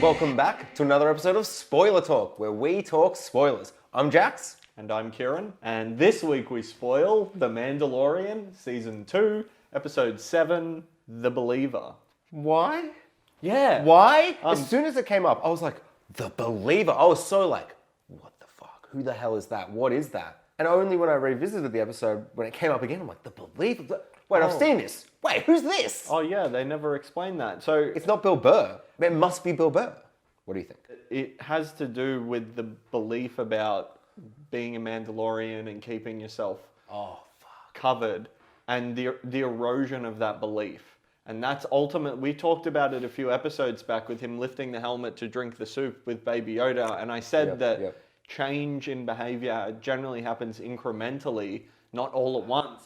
Welcome back to another episode of Spoiler Talk, where we talk spoilers. I'm Jax. And I'm Keiran. And this week we spoil The Mandalorian, Season 2, Episode 7, The Believer. Why? Yeah. Why? As soon as it came up, I was like, The Believer. I was so like, what the fuck? Who the hell is that? What is that? And only when I revisited the episode, when it came up again, I'm like, The Believer? Wait, I've seen this. Wait, who's this? Oh yeah, they never explained that. So It's not Bill Burr. It must be Bill Burr. What do you think? it has to do with the belief about being a Mandalorian and keeping yourself covered, and the erosion of that belief. And that's ultimate. We talked about it a few episodes back with him lifting the helmet to drink the soup with Baby Yoda. And I said that change in behavior generally happens incrementally, not all at once.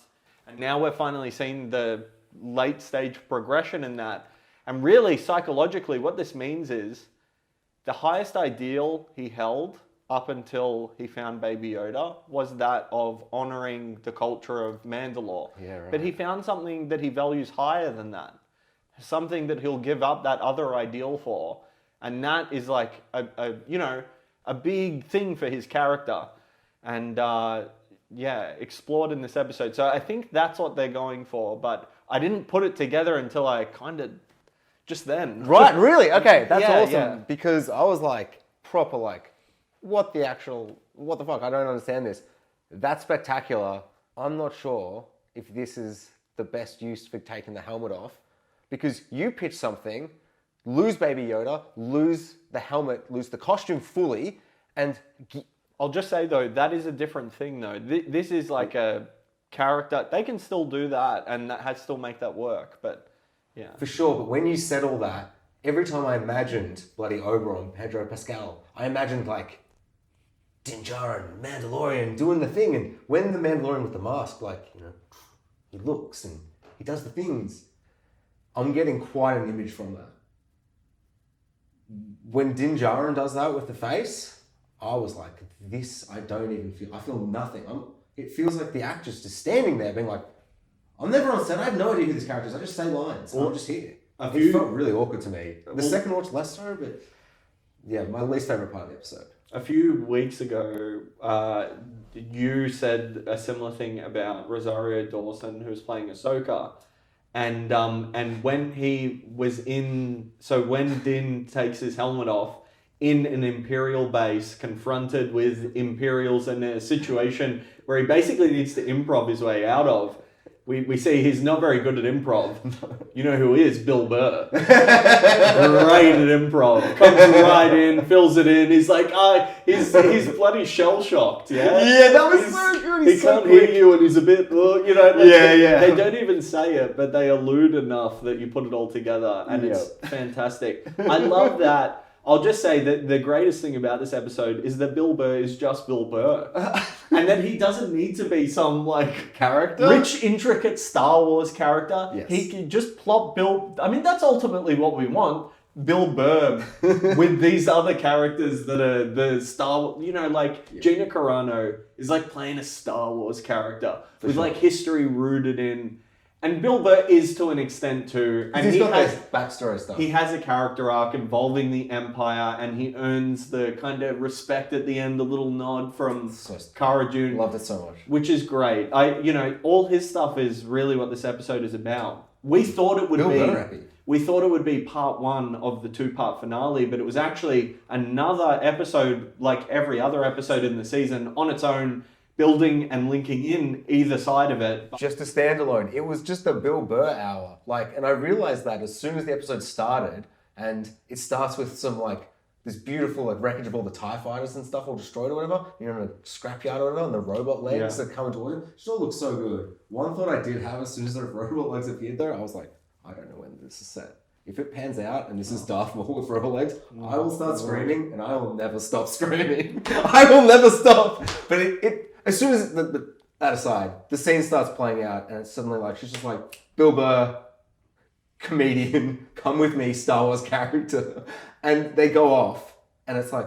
And now we're finally seeing the late stage progression in that. And really, psychologically, what this means is the highest ideal he held up until he found Baby Yoda was that of honoring the culture of Mandalore. Yeah, right. But he found something that he values higher than that. Something that he'll give up that other ideal for. And that is like a big thing for his character. And explored in this episode. So I think that's what they're going for. But I didn't put it together until I kind of just then. Right, really? Okay, that's awesome. Yeah. Because I was like, proper like, what the fuck? I don't understand this. That's spectacular. I'm not sure if this is the best use for taking the helmet off. Because you pitch something, lose Baby Yoda, lose the helmet, lose the costume fully, and... I'll just say though, that is a different thing though. This is like a character. They can still do that and still make that work, but yeah. For sure, but when you said all that, every time I imagined bloody Oberon, Pedro Pascal, I imagined like Din Djarin, Mandalorian, doing the thing. And when the Mandalorian with the mask, he looks and he does the things, I'm getting quite an image from that. When Din Djarin does that with the face, I was like, this, I feel nothing. It feels like the actress just standing there being like, I'm never on set, I have no idea who this character is, I just say lines, I'm just here. It felt really awkward to me. The second watch less so, but yeah, my least favourite part of the episode. A few weeks ago, you said a similar thing about Rosario Dawson, who was playing Ahsoka. And when he was when Din takes his helmet off, in an Imperial base, confronted with Imperials in a situation where he basically needs to improv his way out of. We see he's not very good at improv. You know who he is? Bill Burr. Great at improv. Comes right in, fills it in. He's like, he's bloody shell-shocked, yeah? Yeah, that was so good. He can't hear you and he's a bit, They don't even say it, but they allude enough that you put it all together. And it's fantastic. I love that. I'll just say that the greatest thing about this episode is that Bill Burr is just Bill Burr. And that he doesn't need to be some, character? Rich, intricate Star Wars character. Yes. He can just plop Bill... I mean, that's ultimately what we want. Bill Burr with these other characters that are the Star... Gina Carano is playing a Star Wars character with history rooted in... And Bill Burr is to an extent too. And he's got this backstory stuff. He has a character arc involving the Empire, and he earns the kind of respect at the end, a little nod from Cara Dune. Loved it so much. Which is great. All his stuff is really what this episode is about. We thought it would be part one of the 2-part finale, but it was actually another episode, like every other episode in the season, on its own, building and linking in either side of it. Just a standalone. It was just a Bill Burr hour. And I realized that as soon as the episode started, and it starts with some this beautiful wreckage of all the TIE fighters and stuff all destroyed or whatever, in a scrapyard or whatever, and the robot legs that come into it. It just all looks so good. One thought I did have as soon as the robot legs appeared there, I was like, I don't know when this is set. If it pans out and this is Darth Maul with robot legs, I will start screaming and I will never stop screaming. I will never stop. But it as soon as that aside, the scene starts playing out and it's suddenly she's just Bill Burr, comedian, come with me, Star Wars character. And they go off, and it's like,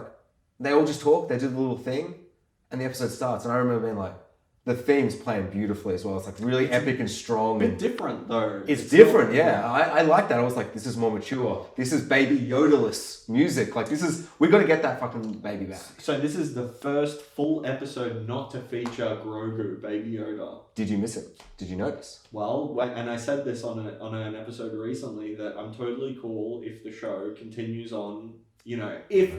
they all just talk, they do the little thing, and the episode starts. And I remember being like, the theme's playing beautifully as well. It's like really epic and strong. A bit different though. It's different, yeah. I like that. I was like, this is more mature. This is Baby Yoda-less music. Like, we got to get that fucking baby back. So this is the first full episode not to feature Grogu, Baby Yoda. Did you miss it? Did you notice? Well, and I said this on an episode recently that I'm totally cool if the show continues on, if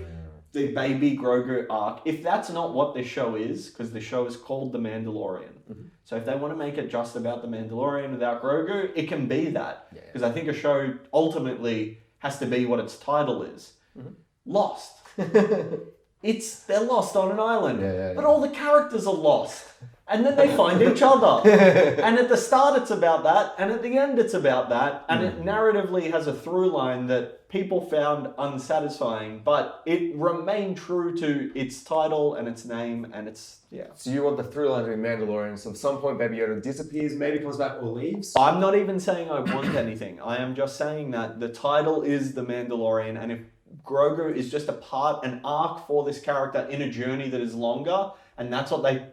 the baby Grogu arc, if that's not what the show is, because the show is called The Mandalorian. Mm-hmm. So if they want to make it just about The Mandalorian without Grogu, it can be that. Because I think a show ultimately has to be what its title is. Mm-hmm. Lost. They're lost on an island. But all the characters are lost. And then they find each other. And at the start it's about that, and at the end it's about that, and it narratively has a through line that people found unsatisfying, but it remained true to its title and its name, and So you want the through line to be Mandalorian, so at some point Baby Yoda disappears, maybe comes back or leaves? I'm not even saying I want anything. I am just saying that the title is The Mandalorian, and if Grogu is just an arc for this character in a journey that is longer, and that's what they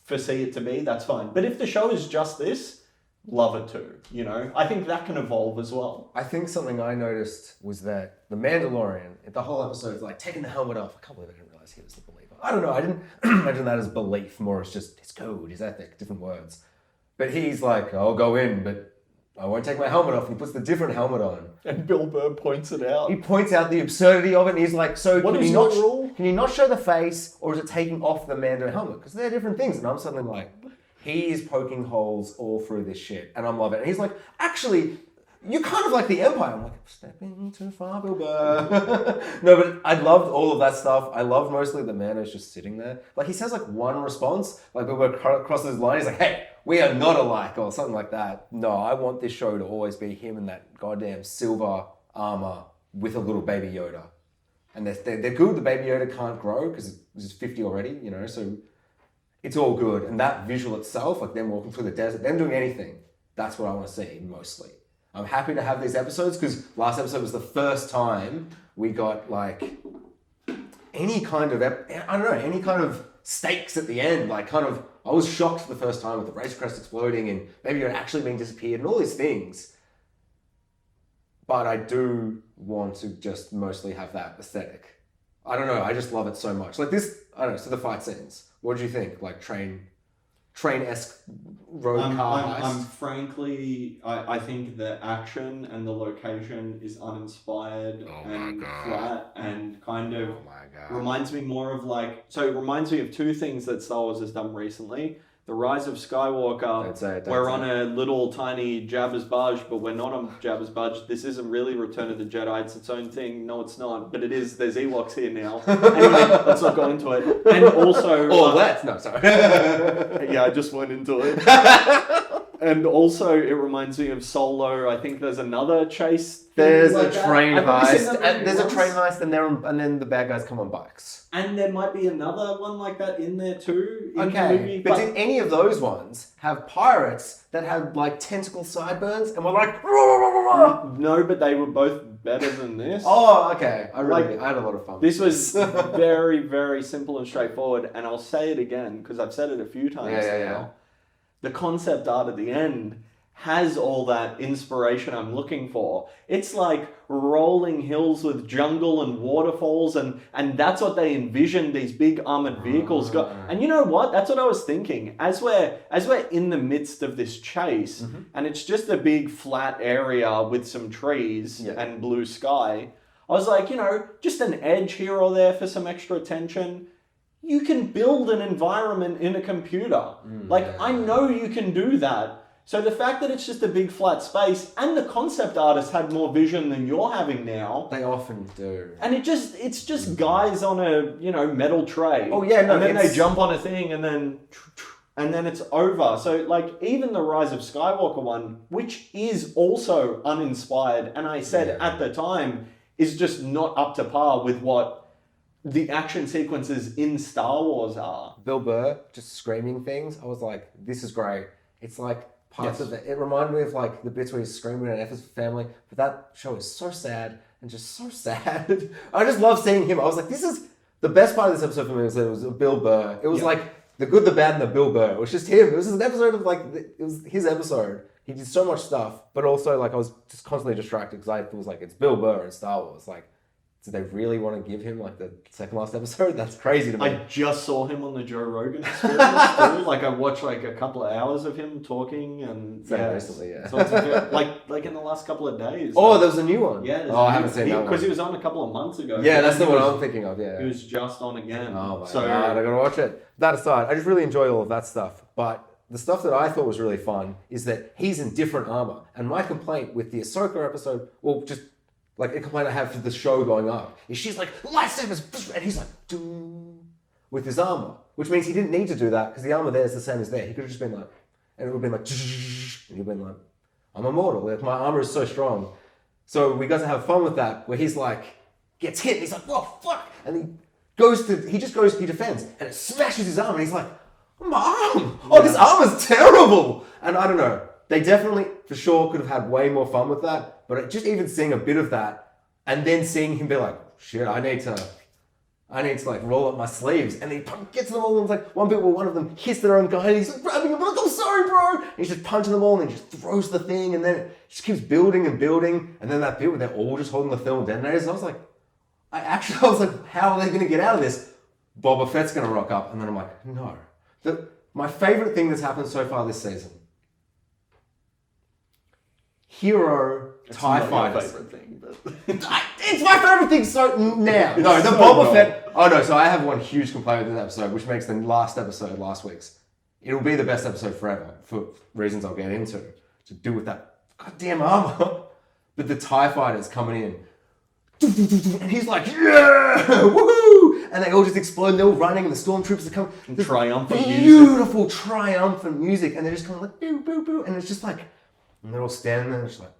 foresee it to be, that's fine. But if the show is just this, love it too. I think that can evolve as well. I think something I noticed was that the Mandalorian, the whole episode is like taking the helmet off. I can't believe I didn't realize he was the believer. I don't know. I didn't imagine that as belief. More as just his code, his ethic, different words. But he's like, I'll go in, but I won't take my helmet off. And he puts the different helmet on. And Bill Burr points it out. He points out the absurdity of it, and he's like, so what is your rule? Can you not show the face, or is it taking off the Mando helmet? Because they're different things. And I'm suddenly like, he is poking holes all through this shit, and I'm loving it. And he's like, actually, you're kind of like the Empire. I'm like, stepping too far, Bill Burr. No, but I loved all of that stuff. I loved mostly the Mando's just sitting there. Like, he says like one response, like Bill Burr crosses his line, he's like, hey, we are not alike, or something like that. No, I want this show to always be him in that goddamn silver armor with a little Baby Yoda. And they're good. The Baby Yoda can't grow because it's 50 already, so it's all good. And that visual itself, like them walking through the desert, them doing anything, that's what I want to see mostly. I'm happy to have these episodes because last episode was the first time we got like any kind of stakes at the end. Like I was shocked the first time with the race crest exploding and Baby Yoda actually being disappeared and all these things. But I do want to just mostly have that aesthetic. I don't know, I just love it so much. Like this, I don't know, so the fight scenes. What did you think? Like train-esque road car heist? I think the action and the location is uninspired and flat and kind of reminds me more of it reminds me of two things that Star Wars has done recently. The Rise of Skywalker, we're on a little tiny Jabba's barge, but we're not on Jabba's barge. This isn't really Return of the Jedi. It's its own thing. No, it's not. But it is. There's Ewoks here now. Anyway, let's not go into it. And also... yeah, I just went into it. And also, it reminds me of Solo. I think there's another chase. There's a train heist. There's a train heist, and then the bad guys come on bikes. And there might be another one like that in there too. Okay, but did any of those ones have pirates that had like tentacle sideburns and were like? No, but they were both better than this. Oh, okay. I had a lot of fun. This was very, very simple and straightforward. And I'll say it again because I've said it a few times now. Yeah. The concept art at the end has all that inspiration I'm looking for. It's like rolling hills with jungle and waterfalls, and that's what they envisioned these big armored vehicles got. And you know what? That's what I was thinking. As we're in the midst of this chase, and it's just a big flat area with some trees and blue sky, I was like, just an edge here or there for some extra tension. You can build an environment in a computer. I know you can do that. So the fact that it's just a big flat space and the concept artist had more vision than you're having now. They often do. And it's just guys on a, metal tray. Oh yeah, no. And then they jump on a thing and then it's over. So even the Rise of Skywalker one, which is also uninspired, and I said at the time, is just not up to par with what the action sequences in Star Wars are. Bill Burr just screaming things. I was like, this is great. It's like parts of it. It reminded me of like the bits where he's screaming at efforts for family. But that show is so sad and just so sad. I just love seeing him. I was like, this is the best part of this episode for me was that it was Bill Burr. It was like the good, the bad, and the Bill Burr. It was just him. It was an episode of like, it was his episode. He did so much stuff, but also like I was just constantly distracted because I was like, it's Bill Burr in Star Wars. Like, do they really want to give him like the second last episode? That's crazy to me. I just saw him on the Joe Rogan experience too. Like I watched like a couple of hours of him talking and recently, So it's like in the last couple of days. Oh, there was a new one. Yeah. I haven't seen that one. Because he was on a couple of months ago. Yeah, that's the one I'm thinking of. Yeah. He was just on again. Oh my god, I gotta watch it. That aside, I just really enjoy all of that stuff. But the stuff that I thought was really fun is that he's in different armor. And my complaint with the Ahsoka episode, well, just like a complaint I have for the show going up, is she's like, lightsabers, and he's like, doo, with his armor. Which means he didn't need to do that because the armor there is the same as there. He could have just been like, and it would have been like, and he'd been like, I'm immortal. Like, my armor is so strong. So we got to have fun with that, where he's like, gets hit, and he's like, whoa, fuck. And he defends, and it smashes his arm, and he's like, my arm! Oh, this arm is terrible! And I don't know. They definitely, for sure, could have had way more fun with that. But just even seeing a bit of that, and then seeing him be like, shit, I need to like roll up my sleeves. And he gets them all, and it's like one bit where one of them hits their own guy, and he's like grabbing him, like, I'm sorry, bro! And he's just punching them all, and he just throws the thing, and then it just keeps building and building. And then that bit where they're all just holding the thermal detonators, and I was like, how are they going to get out of this? Boba Fett's going to rock up. And then I'm like, no. My favorite thing that's happened so far this season, Hero TIE Fighters. Favorite thing, but it's my favorite thing now. No, the Boba Fett. Oh no, so I have one huge complaint with this episode, which makes the last episode, last week's, it'll be the best episode forever, for reasons I'll get into, to do with that goddamn armor. But the TIE Fighters coming in, and he's like, yeah, woohoo! And they all just explode, and they're all running, and the stormtroopers are coming. Triumphant music. Beautiful, triumphant music, and they're just going like, boo, boo, boo, and it's just like, and they're all standing there, and it's like,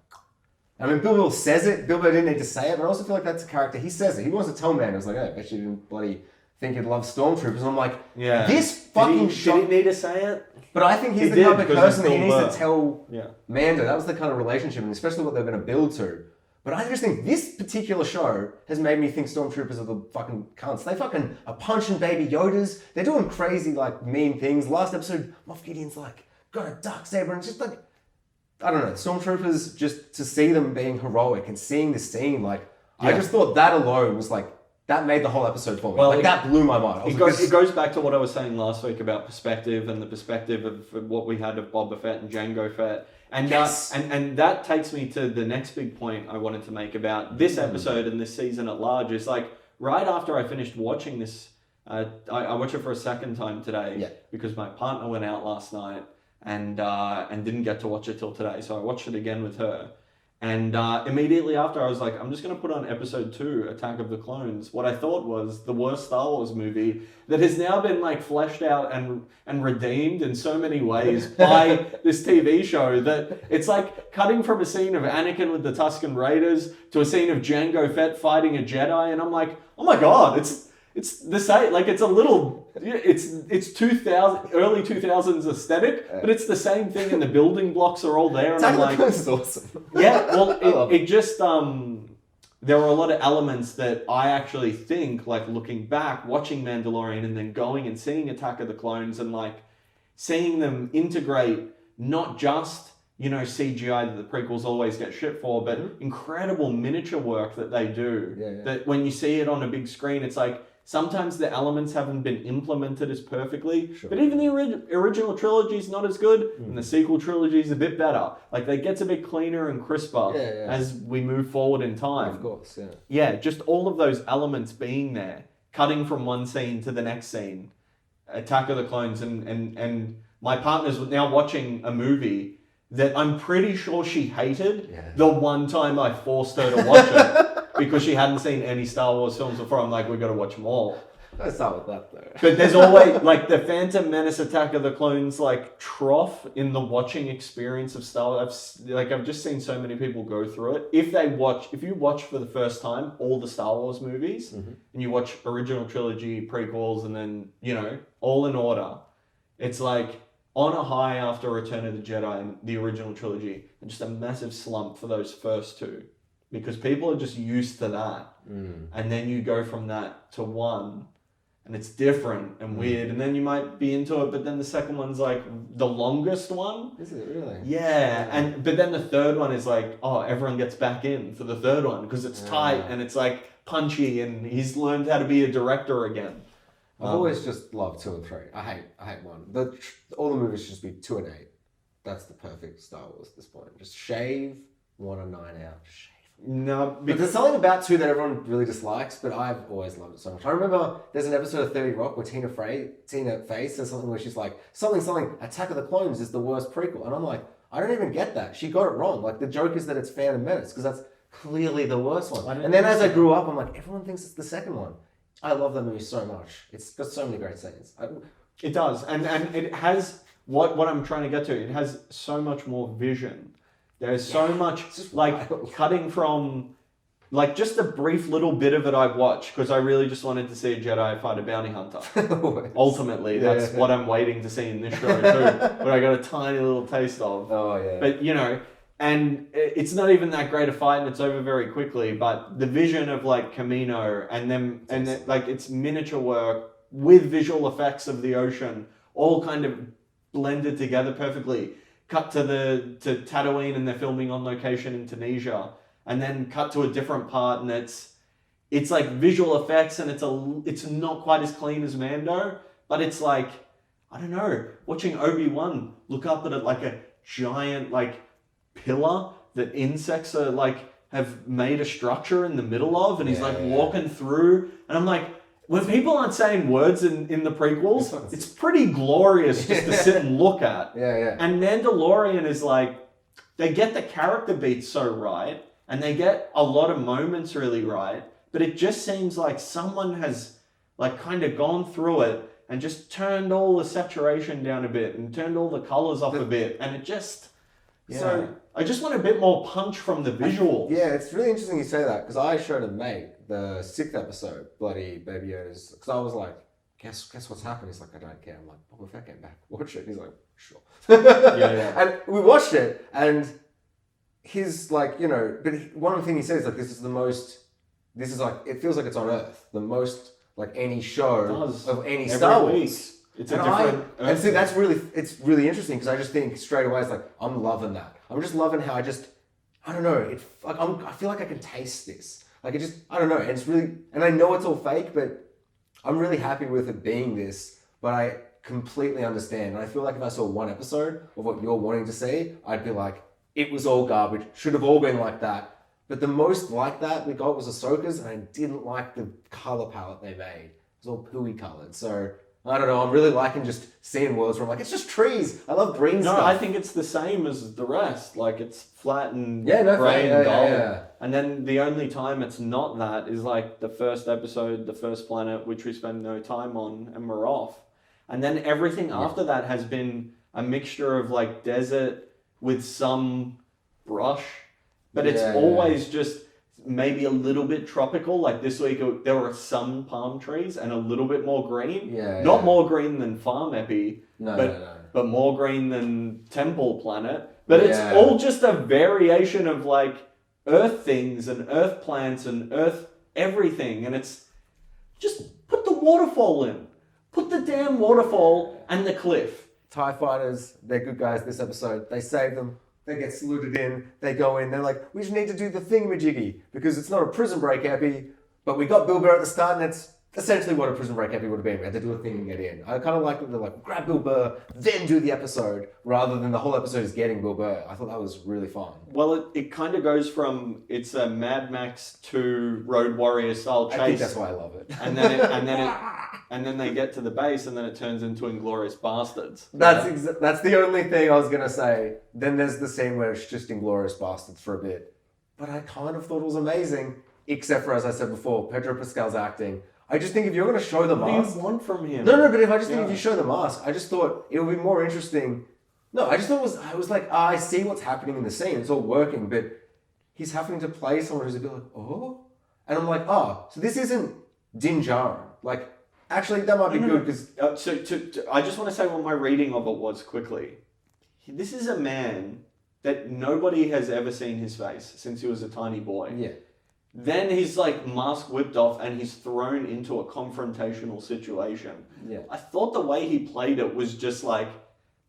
I mean, Bilbo says it. Bilbo didn't need to say it, but I also feel like that's a character. He says it. He wants to tell man. It's like, hey, I bet you didn't bloody think you'd love stormtroopers. And I'm like, this fucking shot. Did he need to say it? But I think he's the type of person that he needs to tell Yeah. Mando. That was the kind of relationship, and especially what they're going to build to. But I just think this particular show has made me think stormtroopers are the fucking cunts. They fucking are punching baby Yodas. They're doing crazy, like, mean things. Last episode, Moff Gideon's like, got a darksaber, and it's just like, I don't know, stormtroopers, just to see them being heroic and seeing this scene, like, I just thought that alone was like, that made the whole episode for me. Well, like, that blew my mind. It goes back to what I was saying last week about perspective and the perspective of what we had of Boba Fett and Jango Fett. And, and that takes me to the next big point I wanted to make about this episode and this season at large. Is like, right after I finished watching this, I watched it for a second time today because my partner went out last night and didn't get to watch it till today. So I watched it again with her. And immediately after, I was like, I'm just going to put on episode 2, Attack of the Clones. What I thought was the worst Star Wars movie that has now been like fleshed out and redeemed in so many ways by this TV show, that it's like cutting from a scene of Anakin with the Tusken Raiders to a scene of Jango Fett fighting a Jedi. And I'm like, oh my God, it's the same, like it's a little, it's 2000, early 2000s aesthetic, but it's the same thing, and the building blocks are all there. And I'm like, this is awesome. Yeah, well, it just, there were a lot of elements that I actually think, like looking back, watching Mandalorian and then going and seeing Attack of the Clones and like seeing them integrate not just, you know, CGI that the prequels always get shit for, but incredible miniature work that they do. That when you see it on a big screen, it's like, sometimes the elements haven't been implemented as perfectly, but even the original trilogy is not as good, and the sequel trilogy is a bit better. Like, it gets a bit cleaner and crisper as we move forward in time. Of course, Yeah, just all of those elements being there, cutting from one scene to the next scene, Attack of the Clones, and my partner's now watching a movie that I'm pretty sure she hated the one time I forced her to watch it. Because she hadn't seen any Star Wars films before. I'm like, we've got to watch them all. Let's start with that, though. But there's always, like, the Phantom Menace, Attack of the Clones, like, trough in the watching experience of Star Wars. I've just seen so many people go through it. If you watch for the first time all the Star Wars movies, and you watch original trilogy, prequels, and then, you know, all in order, it's like, on a high after Return of the Jedi and the original trilogy, and just a massive slump for those first two. Because people are just used to that. And then you go from that to one, and it's different and weird, and then you might be into it, but then the second one's like the longest one. Is it really? Yeah, but then the third one is like, oh, everyone gets back in for the third one because it's tight and it's like punchy, and he's learned how to be a director again. I've always just loved 2 and 3. I hate 1. All the movies should just be 2 and 8. That's the perfect Star Wars at this point. Just shave 1 and 9 out. Shave. No, But there's something about 2 that everyone really dislikes, but I've always loved it so much. I remember there's an episode of 30 Rock where Tina Fey says something where she's like, something, Attack of the Clones is the worst prequel. And I'm like, I don't even get that. She got it wrong. Like, the joke is that it's Phantom Menace, because that's clearly the worst one. And then as I grew up, I'm like, everyone thinks it's the second one. I love that movie so much. It's got so many great scenes. It does. And it has, what I'm trying to get to, it has so much more vision. There's so much, like, cutting from, like, just a brief little bit of it I watched, because I really just wanted to see a Jedi fight a bounty hunter. Ultimately, that's what I'm waiting to see in this show, too, but I got a tiny little taste of. Oh, yeah. But, you know, and it's not even that great a fight, and it's over very quickly, but the vision of, like, Camino, and then, like, it's miniature work with visual effects of the ocean, all kind of blended together perfectly. Cut to Tatooine, and they're filming on location in Tunisia, and then cut to a different part, and it's like visual effects, and it's not quite as clean as Mando, but it's like, I don't know, watching Obi-Wan look up at it like a giant like pillar that insects are like have made a structure in the middle of, and he's walking through, and I'm like, when people aren't saying words in the prequels, it's pretty glorious just to sit and look at. Yeah. And Mandalorian is like, they get the character beats so right, and they get a lot of moments really right, but it just seems like someone has like kind of gone through it and just turned all the saturation down a bit and turned all the colors off a bit, and it just... So I just want a bit more punch from the visuals. Yeah, it's really interesting you say that, because I showed a mate the 6th episode, Bloody Baby Yoda's, because I was like, guess what's happened? He's like, I don't care. I'm like, Boba Fett came back. Watch it. He's like, sure. And we watched it, and he's like, you know, but one thing he says, like, this is like, it feels like it's on Earth. The most, like, any show of any Star Wars. It's a different... And see, it's really interesting, because I just think straight away, it's like, I'm loving that. I'm just loving how I don't know, I feel like I can taste this. Like, I don't know, and it's really, and I know it's all fake, but I'm really happy with it being this, but I completely understand. And I feel like if I saw one episode of what you're wanting to see, I'd be like, it was all garbage, should have all been like that. But the most like that we got was Ahsoka's, and I didn't like the color palette they made. It was all pooey colored, so... I don't know, I'm really liking just seeing worlds where I'm like, it's just trees. I love green stuff. No, I think it's the same as the rest. Like, it's flat and grey and dull. Yeah. And then the only time it's not that is like the first episode, the first planet, which we spend no time on, and we're off. And then everything after that has been a mixture of like desert with some brush. But it's always just... maybe a little bit tropical. Like this week, there were some palm trees and a little bit more green. Not more green than Farm Epi, but more green than Temple Planet. But it's all just a variation of like Earth things and Earth plants and Earth everything. And it's just put the waterfall in. Put the damn waterfall and the cliff. TIE fighters, they're good guys this episode. They save them. They get saluted in, they go in, they're like, we just need to do the thingamajiggy, because it's not a prison break epi, but we got Bill Burr at the start, and it's essentially what a prison break epi would have been. We had to do a thing and get in. I kind of like that they're like, grab Bill Burr, then do the episode, rather than the whole episode is getting Bill Burr. I thought that was really fun. Well, it kind of goes from, it's a Mad Max to Road Warrior style chase. I think that's why I love it. And then they get to the base, and then it turns into Inglourious Bastards. That's the only thing I was going to say. Then there's the scene where it's just Inglourious Bastards for a bit. But I kind of thought it was amazing, except for, as I said before, Pedro Pascal's acting. I just think if you're going to show the mask... What do you want from him? No, but if you show the mask, I just thought it would be more interesting. No, I just thought I was like, I see what's happening in the scene. It's all working, but he's having to play someone who's a bit like, oh? And I'm like, so this isn't Din Djarin. Like, Actually, that might be good because I just want to say what my reading of it was quickly. This is a man that nobody has ever seen his face since he was a tiny boy. yeah, Then he's like mask whipped off and he's thrown into a confrontational situation. yeah. I thought the way he played it was just like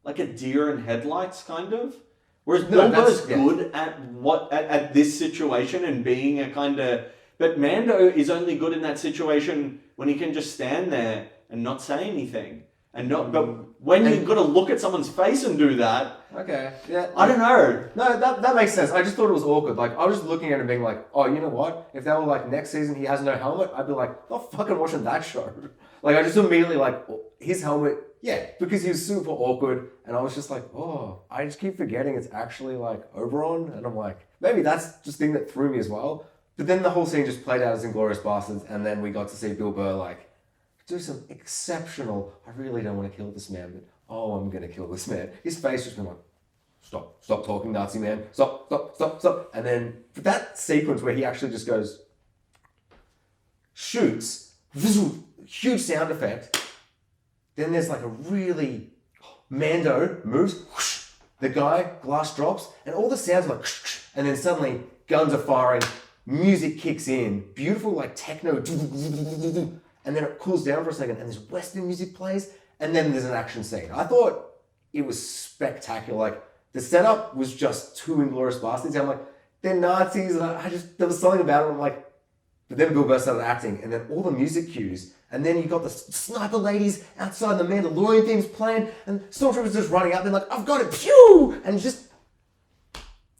a deer in headlights kind of. Whereas No, Bilbo's that's- yeah. good at this situation and being a kind of, but Mando is only good in that situation when he can just stand there and not say anything. And not, but when you've got to look at someone's face and do that, Okay, yeah. I don't know. No, that makes sense. I just thought it was awkward. Like, I was just looking at it and being like, oh, you know what? If they were like, next season he has no helmet, I'd be like, not fucking watching that show. Like, I just immediately like, his helmet, yeah, because he was super awkward. And I was just like, oh, I just keep forgetting it's actually like Oberon. And I'm like, maybe that's just thing that threw me as well. But then the whole scene just played out as Inglourious Bastards. And then we got to see Bill Burr like, do some exceptional, I really don't want to kill this man, but oh, I'm going to kill this man. His face just been like, stop talking, Nazi man. Stop. And then that sequence where he actually just goes, shoots, huge sound effect. Then there's like a really, Mando moves, whoosh, the guy, glass drops, and all the sounds are like, whoosh, and then suddenly guns are firing, music kicks in, beautiful like techno, and then it cools down for a second, and this Western music plays, and then there's an action scene. I thought it was spectacular. Like, the setup was just too Inglourious Bastards. I'm like, they're Nazis, and there was something about it. I'm like, but then Bill Burr started acting, and then all the music cues, and then you got the sniper ladies outside, the Mandalorian themes playing, and Stormtroopers just running out there like, I've got it, pew! And just,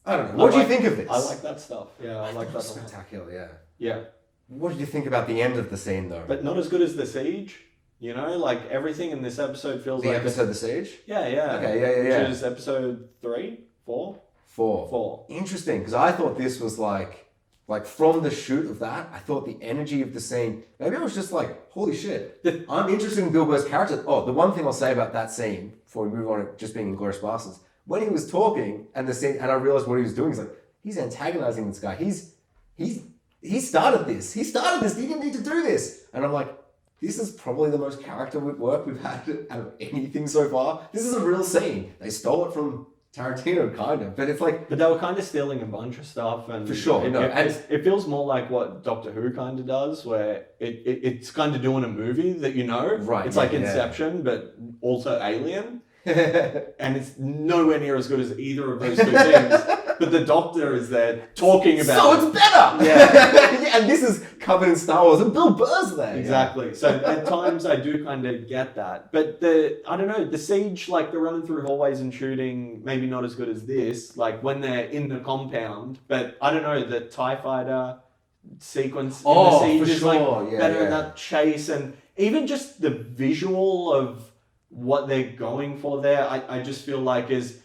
I don't know. What do you think of this? I like that stuff. Yeah, I like that. Spectacular, yeah. Yeah. What did you think about the end of the scene, though? But not as good as The Siege. You know, like everything in this episode feels The like episode The Siege? Yeah. Okay, yeah. Which is episode 3, 4? 4. Interesting, because I thought this was like from the shoot of that, I thought the energy of the scene, maybe I was just like, holy shit, I'm interested in Bill Burr's character. Oh, the one thing I'll say about that scene, before we move on to just being Inglourious Bastards, when he was talking and the scene, and I realized what he was doing, he's like, he's antagonizing this guy. He started this. He didn't need to do this. And I'm like, this is probably the most character work we've had out of anything so far. This is a real scene. They stole it from Tarantino, kind of, but it's like... But they were kind of stealing a bunch of stuff, and... For sure, it feels more like what Doctor Who kind of does, where it's kind of doing a movie that you know. Right. It's like Inception, but also Alien. And it's nowhere near as good as either of those two things. But the Doctor is there talking about... So it's better! Yeah. And this is covered in Star Wars, and Bill Burr's there. Exactly. Yeah. So at times I do kind of get that. But I don't know, the Siege, like they're running through hallways and shooting, maybe not as good as this, like when they're in the compound. But I don't know, the TIE fighter sequence in the Siege is like better than that chase. And even just the visual of what they're going for there, I just feel like it's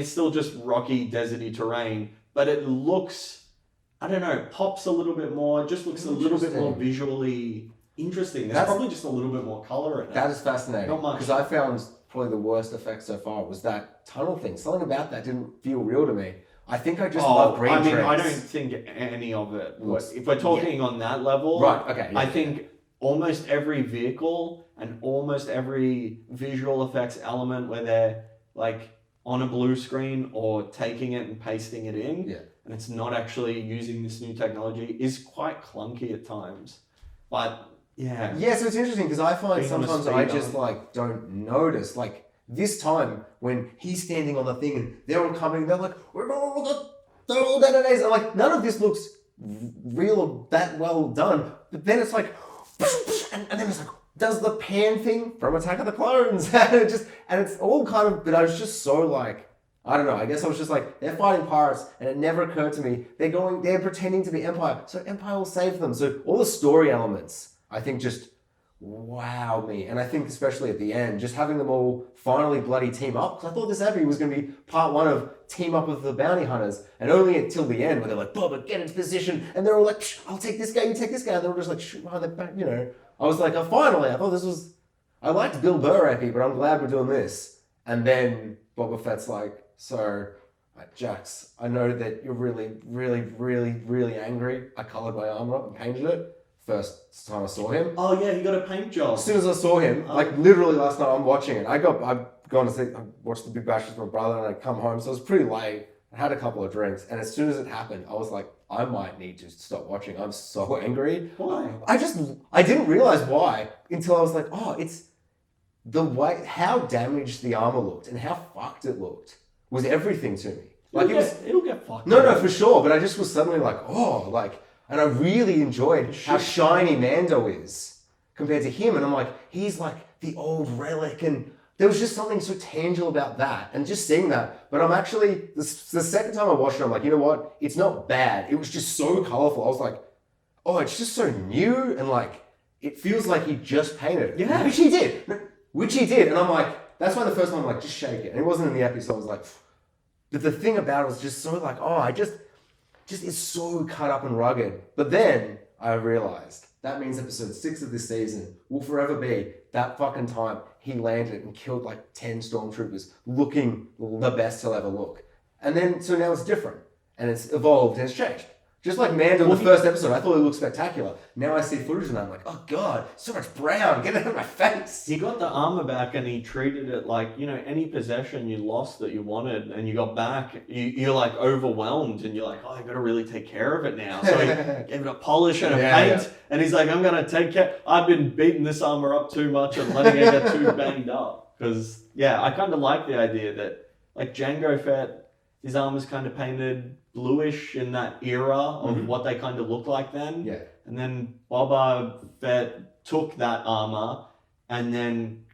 still just rocky, deserty terrain, but it looks, I don't know, pops a little bit more, just looks a little bit more visually interesting. There's probably just a little bit more color in it. That is fascinating. Not much. Because I found probably the worst effect so far was that tunnel thing. Something about that didn't feel real to me. I think I just love green trees. I don't think any of it. If we're talking on that level, right? Okay. Yeah, I think almost every vehicle and almost every visual effects element where they're like on a blue screen or taking it and pasting it in, and it's not actually using this new technology, is quite clunky at times. But yeah. Yeah, so it's interesting because I find sometimes I just like don't notice. Like this time when he's standing on the thing and they're all coming, they're like, we're all days. I'm like, none of this looks real or that well done. But then it's like, and then it's like, does the pan thing from Attack of the Clones. and it's all kind of, but I was just so like, I don't know, I guess I was just like, they're fighting pirates, and it never occurred to me, they're pretending to be Empire, so Empire will save them. So all the story elements, I think just wow me. And I think especially at the end, just having them all finally bloody team up, because I thought this episode was going to be part one of team up with the bounty hunters, and only until the end where they're like, Boba, get into position, and they're all like, I'll take this guy, you take this guy, and they're all just like, shoot behind their back, you know. I was like, finally, I thought this was, I liked Bill Burr epi, but I'm glad we're doing this. And then Boba Fett's like, so, Jax, I know that you're really, really, really, really angry. I coloured my armor up and painted it. first time I saw him. Oh yeah, he got a paint job. As soon as I saw him, like literally last night, I'm watching it. I've gone to see, I watched The Big Bash with my brother, and I come home, so it was pretty late. I had a couple of drinks, and as soon as it happened, I was like, I might need to stop watching. I'm so angry. Why? I didn't realize why until I was like, oh, it's the way, how damaged the armor looked and how fucked it looked was everything to me. Like It'll get fucked. No, for sure. But I just was suddenly like, oh, like, and I really enjoyed how shiny Mando is compared to him. And I'm like, he's like the old relic, and there was just something so tangible about that, and just seeing that. But I'm actually, the second time I watched it, I'm like, you know what? It's not bad. It was just so colorful. I was like, oh, it's just so new, and like, it feels like he just painted it. Yeah. Which he did. And I'm like, that's why the first time I'm like, just shake it. And it wasn't in the episode, so I was like, but the thing about it was just so like, oh, I just is so cut up and rugged. But then I realized that means episode 6 of this season will forever be that fucking time he landed and killed like 10 stormtroopers looking the best he'll ever look. And then, so now it's different. And it's evolved and it's changed. Just like Mando in the first episode, I thought it looked spectacular. Now I see footage and I'm like, oh God, so much brown, get it out of my face. He got the armor back and he treated it like, you know, any possession you lost that you wanted and you got back, you're like overwhelmed and you're like, oh, I gotta really take care of it now. So he gave it a polish and a paint and he's like, I'm gonna take care. I've been beating this armor up too much and letting it get too banged up. Because, yeah, I kind of like the idea that, like, Jango Fett, his armor's kind of painted bluish in that era of what they kind of looked like then. Yeah. And then Boba Fett took that armor and then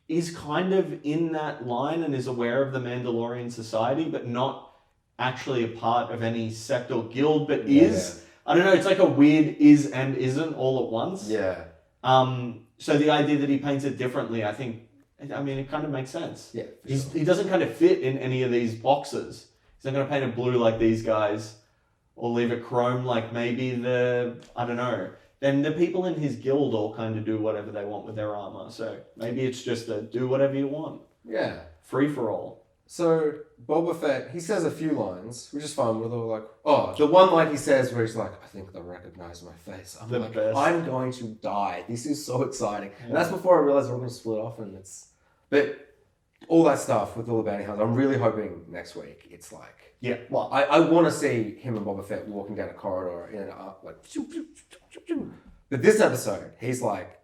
is kind of in that line and is aware of the Mandalorian society, but not actually a part of any sect or guild, but is. I don't know, it's like a weird is and isn't all at once. Yeah. So the idea that he paints it differently, I think, I mean, it kind of makes sense. Yeah. He doesn't kind of fit in any of these boxes. He's not going to paint it blue like these guys or leave it chrome like maybe I don't know. Then the people in his guild all kind of do whatever they want with their armor. So maybe it's just a do whatever you want. Yeah. Free for all. So Boba Fett, he says a few lines, which is fun. We're all like, oh, the one line he says where he's like, I think they'll recognize my face. I'm like, best. I'm going to die. This is so exciting. Yeah. And that's before I realized we're going to split off, and but all that stuff with all the bounty hunters, I'm really hoping next week it's like, yeah. Well, I want to see him and Boba Fett walking down a corridor in an like, but this episode, he's like,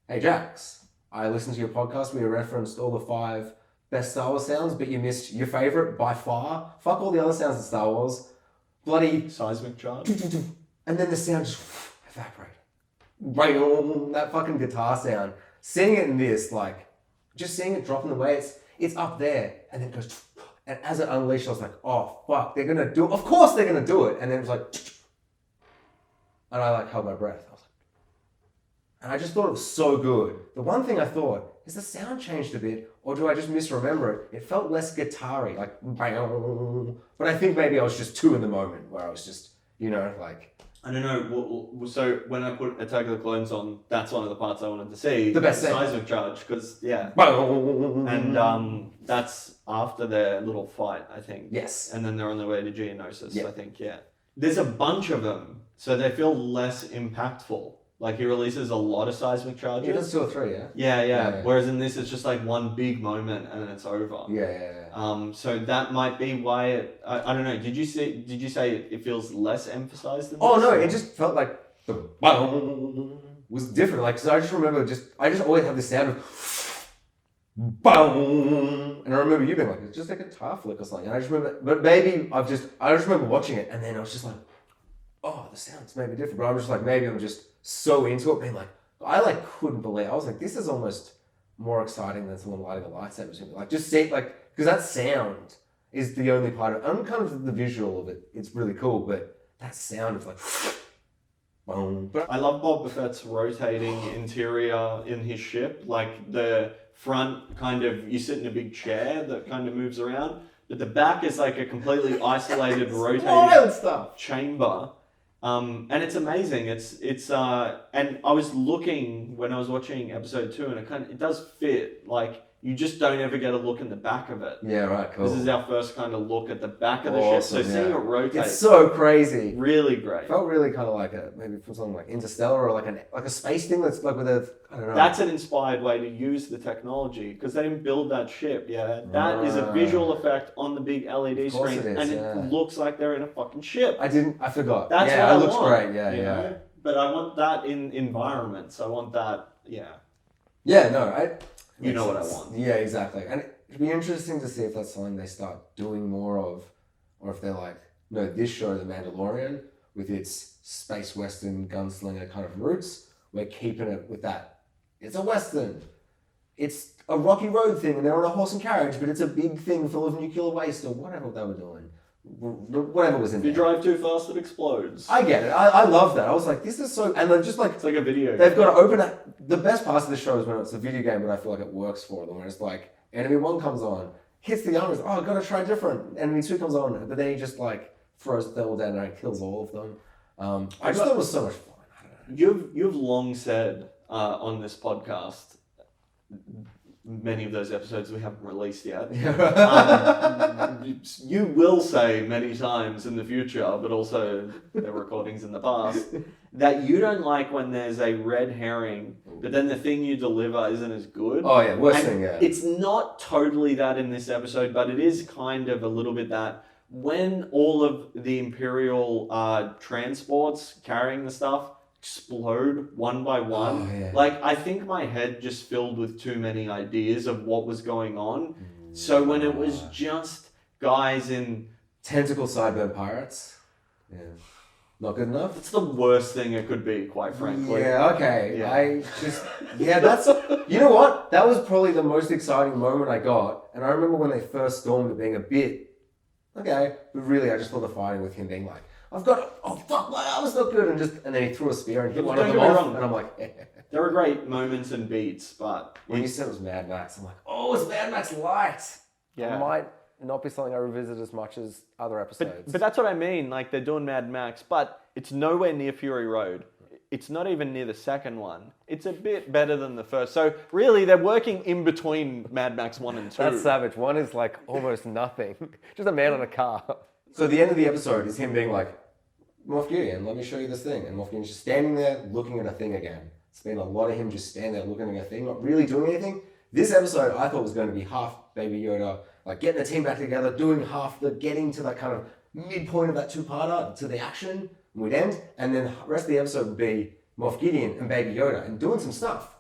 hey Jax, I listened to your podcast where you referenced all the 5 best Star Wars sounds, but you missed your favorite by far. Fuck all the other sounds in Star Wars. Bloody seismic charge. And then the sound just evaporated. That fucking guitar sound. Seeing it in this, like, just seeing it dropping the way it's up there, and then it goes, and as it unleashed, I was like, oh fuck, they're gonna do it. Of course they're gonna do it. And then it was like, and I like held my breath. I was like, and I just thought it was so good. The one thing I thought is the sound changed a bit, or do I just misremember it? It felt less guitar-y, like, but I think maybe I was just too in the moment where I was just, you know, like. I don't know. So when I put Attack of the Clones on, that's one of the parts I wanted to see. The best seismic charge, because and that's after their little fight, I think. Yes. And then they're on their way to Geonosis, I think. Yeah. There's a bunch of them, so they feel less impactful. Like he releases a lot of seismic charges. He does 2 or 3, yeah? Yeah. Whereas in this, it's just like one big moment and then it's over. Yeah. So that might be why it. I don't know. Did you say it feels less emphasized than Oh this? no, it just felt like the was different. Like, cause I just remember I just always have this sound of boom, and I remember you being like, it's just a guitar flick or something. And I just remember, but maybe I just remember watching it, and then I was just like, oh, the sounds maybe different. But I'm just like, maybe I'm just so into it, being like, I like couldn't believe. I was like, this is almost more exciting than someone lighting a lightsaber. Like, just see, like, because that sound is the only part of it. And kind of the visual of it, it's really cool, but that sound of like, boom. But I love Boba Fett's rotating interior in his ship. Like the front kind of, you sit in a big chair that kind of moves around, but the back is like a completely isolated rotating chamber. And it's amazing. And I was looking when I was watching episode 2, and it does fit. Like you just don't ever get a look in the back of it. Yeah, right, cool. This is our first kind of look at the back of the ship. So seeing it rotate, it's so crazy. really great. Felt really kind of like maybe from something like Interstellar or like a space thing that's like with I don't know. That's an inspired way to use the technology because they didn't build that ship. Yeah, that is a visual effect on the big LED screen, it looks like they're in a fucking ship. I forgot. That's what it I looks want, great. Yeah, yeah. know? But I want that in environments. I want that. Yeah. Yeah, no, you know what I want. Yeah, exactly. And it'd be interesting to see if that's something they start doing more of, or if they're like, no, this show, The Mandalorian, with its space western gunslinger kind of roots, we're keeping it with that. It's a western. It's a rocky road thing, and they're on a horse and carriage, but it's a big thing full of nuclear waste or whatever they were doing. Whatever was in if there. If you drive too fast, it explodes. I get it. I love that. I was like, this is so... And they're just like... It's like a video game. They've got to open it. The best parts of the show is when it's a video game, but I feel like it works for them. Where it's like, enemy 1 comes on, hits the armors, I've got to try different. Enemy 2 comes on, but then he just like throws the thermal detonator and kills all of them. I just thought it was so much fun. I don't know. You've long said on this podcast, many of those episodes we haven't released yet. You will say many times in the future, but also the recordings in the past, that you don't like when there's a red herring, but then the thing you deliver isn't as good. Oh yeah, worst thing, yeah. It's not totally that in this episode, but it is kind of a little bit that when all of the Imperial transports carrying the stuff explode one by one. Oh, yeah. Like, I think my head just filled with too many ideas of what was going on. So when it was just guys in... Tentacle sideburn pirates. Yeah. Not good enough? It's the worst thing it could be, quite frankly. Yeah, okay. Yeah. That's... You know what? That was probably the most exciting moment I got. And I remember when they first stormed it being a bit... Okay. But really, I just thought the fighting with him being like, I've got, oh fuck, my arm's not good, and then he threw a spear and hit one of them off, and I'm like, There were great moments and beats, but... When you said it was Mad Max, I'm like, oh, it's Mad Max Light! Yeah. It might not be something I revisit as much as other episodes. But that's what I mean, like, they're doing Mad Max, but it's nowhere near Fury Road. It's not even near the second one. It's a bit better than the first. So, really, they're working in between Mad Max 1 and 2. That's savage. 1 is, like, almost nothing. Just a man on a car. So the end of the episode is him being like, Moff Gideon, let me show you this thing. And Moff Gideon's just standing there looking at a thing again. It's been a lot of him just standing there looking at a thing, not really doing anything. This episode I thought was going to be half Baby Yoda, like getting the team back together, doing half getting to that kind of midpoint of that 2-parter, to the action, and we'd end. And then the rest of the episode would be Moff Gideon and Baby Yoda and doing some stuff.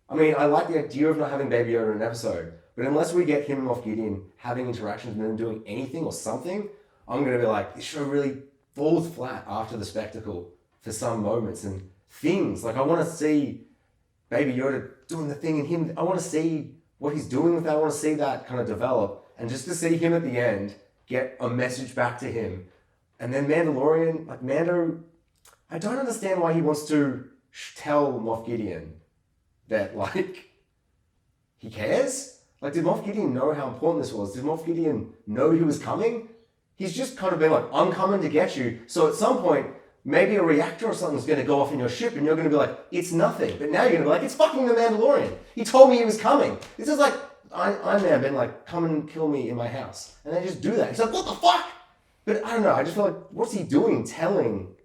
I like the idea of not having Baby Yoda in an episode, but unless we get him and Moff Gideon having interactions and then doing anything or something, I'm going to be like, this show really falls flat after the spectacle for some moments and things. Like, I want to see Baby Yoda doing the thing and him. I want to see what he's doing with that. I want to see that kind of develop. And just to see him at the end get a message back to him. And then Mandalorian, like Mando, I don't understand why he wants to tell Moff Gideon that, like, he cares? Like, did Moff Gideon know how important this was? Did Moff Gideon know he was coming? He's just kind of been like, I'm coming to get you. So at some point, maybe a reactor or something's going to go off in your ship and you're going to be like, it's nothing. But now you're going to be like, it's fucking the Mandalorian. He told me he was coming. This is like, Iron Man been like, come and kill me in my house. And they just do that. He's like, what the fuck? But I don't know. I just feel like, what's he doing telling?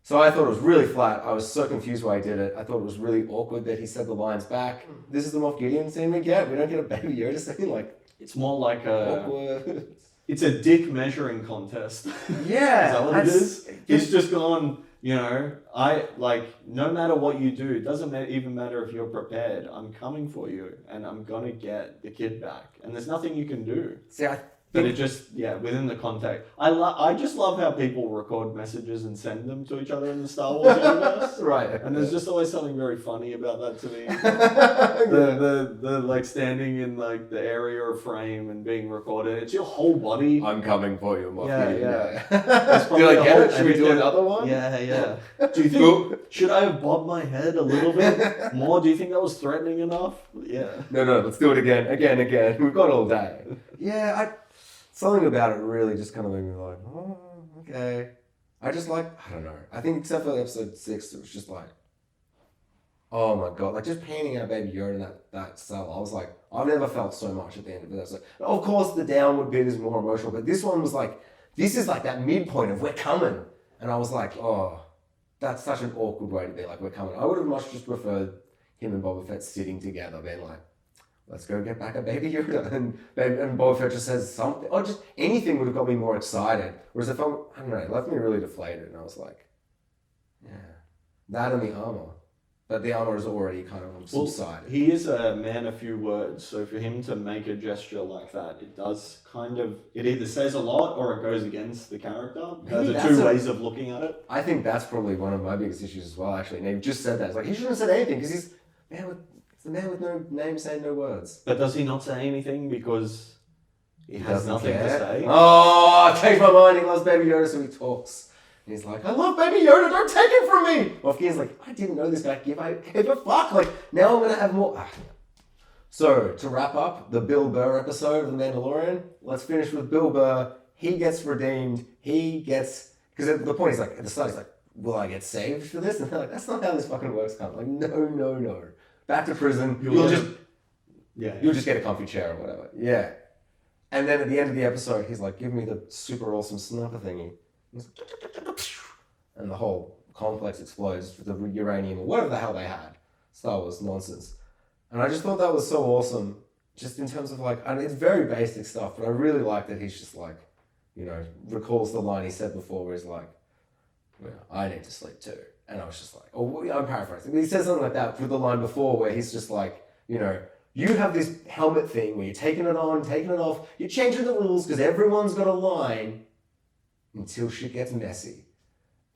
So I thought it was really flat. I was so confused why he did it. I thought it was really awkward that he said the lines back. This is the Moff Gideon scene we get. We don't get a Baby Yoda scene. Like, it's more like a... awkward. It's a dick measuring contest. Yeah. Is that what it is? He's just gone, no matter what you do, it doesn't even matter if you're prepared. I'm coming for you and I'm going to get the kid back. And there's nothing you can do. See, But it just, within the context. I just love how people record messages and send them to each other in the Star Wars universe. Right. And there's just always something very funny about that to me. the like standing in like the area or frame and being recorded. It's your whole body. I'm coming for you, Moff Gideon. Yeah. Do I get it? Should we do another one? Yeah. Do you think, should I have bobbed my head a little bit more? Do you think that was threatening enough? Yeah. No, let's do it again. We've got all day. Yeah, something about it really just kind of made me like, oh, okay. I don't know. I think except for episode 6, it was just like, Oh my god, like just panning out Baby Yoda in that cell, I was like, I've never felt so much at the end of it. So, of course, the downward bit is more emotional, but this one was like, this is like that midpoint of we're coming. And I was like, oh, that's such an awkward way to be like, we're coming. I would have much just preferred him and Boba Fett sitting together, being like, let's go get back at Baby Yoda. And Boba Fett just says something, or just anything would have got me more excited. Whereas if I don't know, it left me really deflated. And I was like, yeah, that and the armor. But the armor is already kind of subsided. He is a man of few words, so for him to make a gesture like that, it does kind of, it either says a lot or it goes against the character. Those are two ways of looking at it. I think that's probably one of my biggest issues as well, actually. And he just said that. It's like, he shouldn't have said anything because he's the man with no name saying no words. But does he not say anything because he has nothing to say? Oh, I changed my mind. He loves Baby Yoda, so he talks. He's like, I love Baby Yoda, don't take it from me! Moff Gideon's like, I didn't know this guy gave a fuck. Like, now I'm going to have more. So, to wrap up the Bill Burr episode of The Mandalorian, let's finish with Bill Burr. He gets redeemed. Because the point is like, at the start, he's like, will I get saved for this? And they're like, that's not how this fucking works, cunt. Like, no. Back to prison. You'll just get a comfy chair or whatever. Yeah. And then at the end of the episode, he's like, give me the super awesome sniper thingy. And the whole complex explodes with the uranium or whatever the hell they had. Star Wars nonsense. And I just thought that was so awesome, just in terms of like, it's very basic stuff, but I really like that he's just like, recalls the line he said before where he's like, well, I need to sleep too. And I was just like, I'm paraphrasing, but he says something like that with the line before where he's just like, you have this helmet thing where you're taking it on, taking it off, you're changing the rules because everyone's got a line until shit gets messy.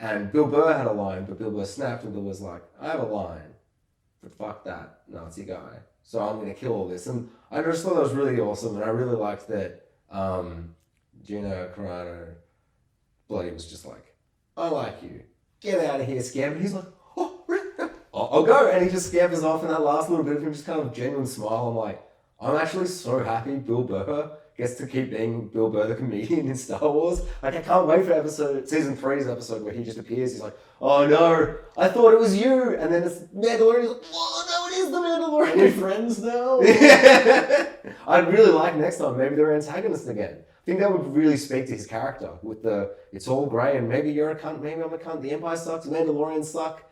And Bill Burr had a line, but Bill Burr snapped and Bill was like, I have a line, but fuck that Nazi guy. So I'm going to kill all this. And I just thought that was really awesome. And I really liked that Gina Carano Bloody was just like, I like you. Get out of here, Scam. And he's like, I'll go. And he just scampers off in that last little bit of him, just kind of genuine smile. I'm like, I'm actually so happy Bill Burr gets to keep being Bill Burr the comedian in Star Wars. Like, I can't wait for season 3's episode where he just appears. He's like, oh no, I thought it was you. And then it's Mandalorian. He's like, oh no, it is the Mandalorian. We're friends now. I'd really like next time, maybe they're antagonists again. I think that would really speak to his character with the, it's all grey and maybe you're a cunt, maybe I'm a cunt, the Empire sucks, the Mandalorians suck.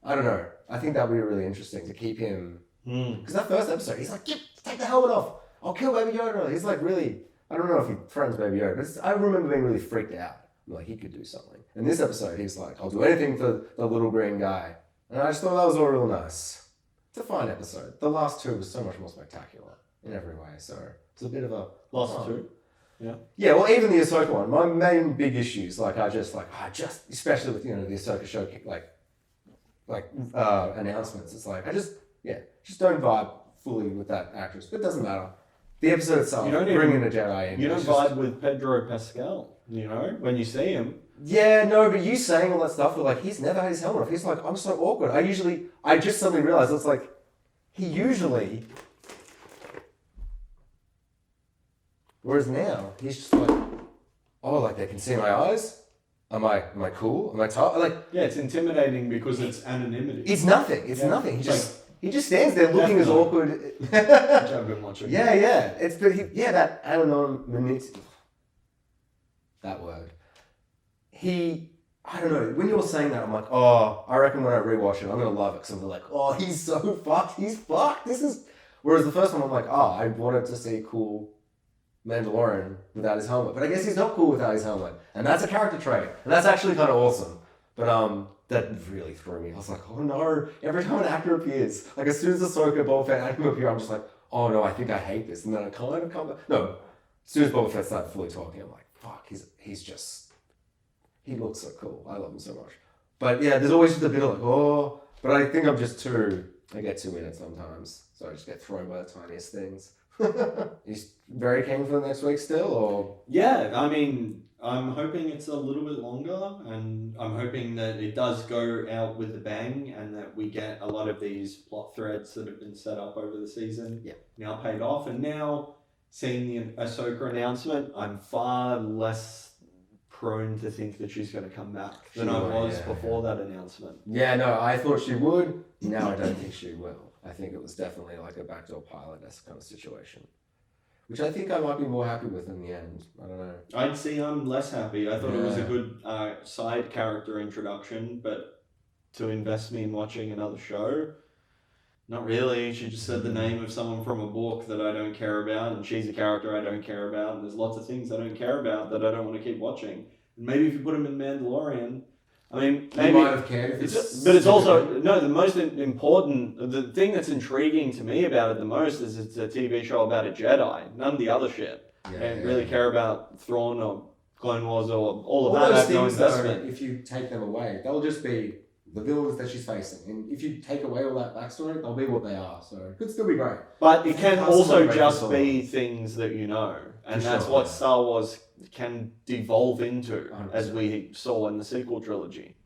I don't know. I think that would be really interesting to keep him. Because that first episode, he's like, take the helmet off. I'll kill Baby Yoda. He's like really, I don't know if he friends Baby Yoda, but I remember being really freaked out. I'm like, he could do something. And this episode, he's like, I'll do anything for the little green guy. And I just thought that was all real nice. It's a fine episode. The last two was so much more spectacular in every way. So it's a bit of a... Last two? Yeah. Yeah, well, even the Ahsoka one, my main big issues, especially with, the Ahsoka show, announcements, it's like, I just don't vibe fully with that actress. But it doesn't matter. The episode itself, bringing a Jedi in. You don't vibe with Pedro Pascal, when you see him. Yeah, no, but you saying all that stuff, like, he's never had his helmet off. He's like, I'm so awkward. I just suddenly realized, it's like, he usually... Whereas now, he's just like, like, they can see my eyes? Am I cool? Am I tough? Like, yeah, it's intimidating because it's anonymity. It's nothing. It's nothing. He just stands there looking as awkward. Which I've been watching. Yeah. That anonymity. That word. I don't know. When you were saying that, I'm like, I reckon when I rewatch it, I'm gonna love it because I'm like, he's so fucked. He's fucked. Whereas the first one, I'm like, I wanted to see cool Mandalorian without his helmet, but I guess he's not cool without his helmet, and that's a character trait, and that's actually kind of awesome. But that really threw me. I was like, oh no! Every time an actor appears, like as soon as Ahsoka, Boba Fett, and him appear, I'm just like, oh no, I think I hate this, and then I kind of come back. No, as soon as Boba Fett started fully talking, I'm like, fuck, he looks so cool. I love him so much. But yeah, there's always just a bit of like, but I think I get too in it sometimes, so I just get thrown by the tiniest things. He's very keen for the next week still, or? Yeah, I mean, I'm hoping it's a little bit longer, and I'm hoping that it does go out with a bang, and that we get a lot of these plot threads that have been set up over the season now paid off. And now, seeing the Ahsoka announcement, I'm far less prone to think that she's going to come back than She I will, was yeah, before that announcement. Yeah, no, I thought she would. Now I don't think she will. I think it was definitely like a backdoor pilot-esque kind of situation. Which I think I might be more happy with in the end. I don't know. I'd see I'm less happy. I thought it was a Yeah. good side character introduction, but to invest me in watching another show, not really. She just said the name of someone from a book that I don't care about, and she's a character I don't care about, and there's lots of things I don't care about that I don't want to keep watching. And maybe if you put him in Mandalorian, I mean, maybe... You might have cared if it's... But it's also... No, the most important... The thing that's intriguing to me about it the most is it's a TV show about a Jedi. None of the other shit. I don't really care about Thrawn or Clone Wars or all of that. Those I have no things, though, investment. if you take them away, they'll just be the villains that she's facing. And if you take away all that backstory, they'll be what they are. So it could still be great. But it can That's also not just great be things that you know. And For that's sure, what yeah. Star Wars can devolve into, 100%. as we saw in the sequel trilogy.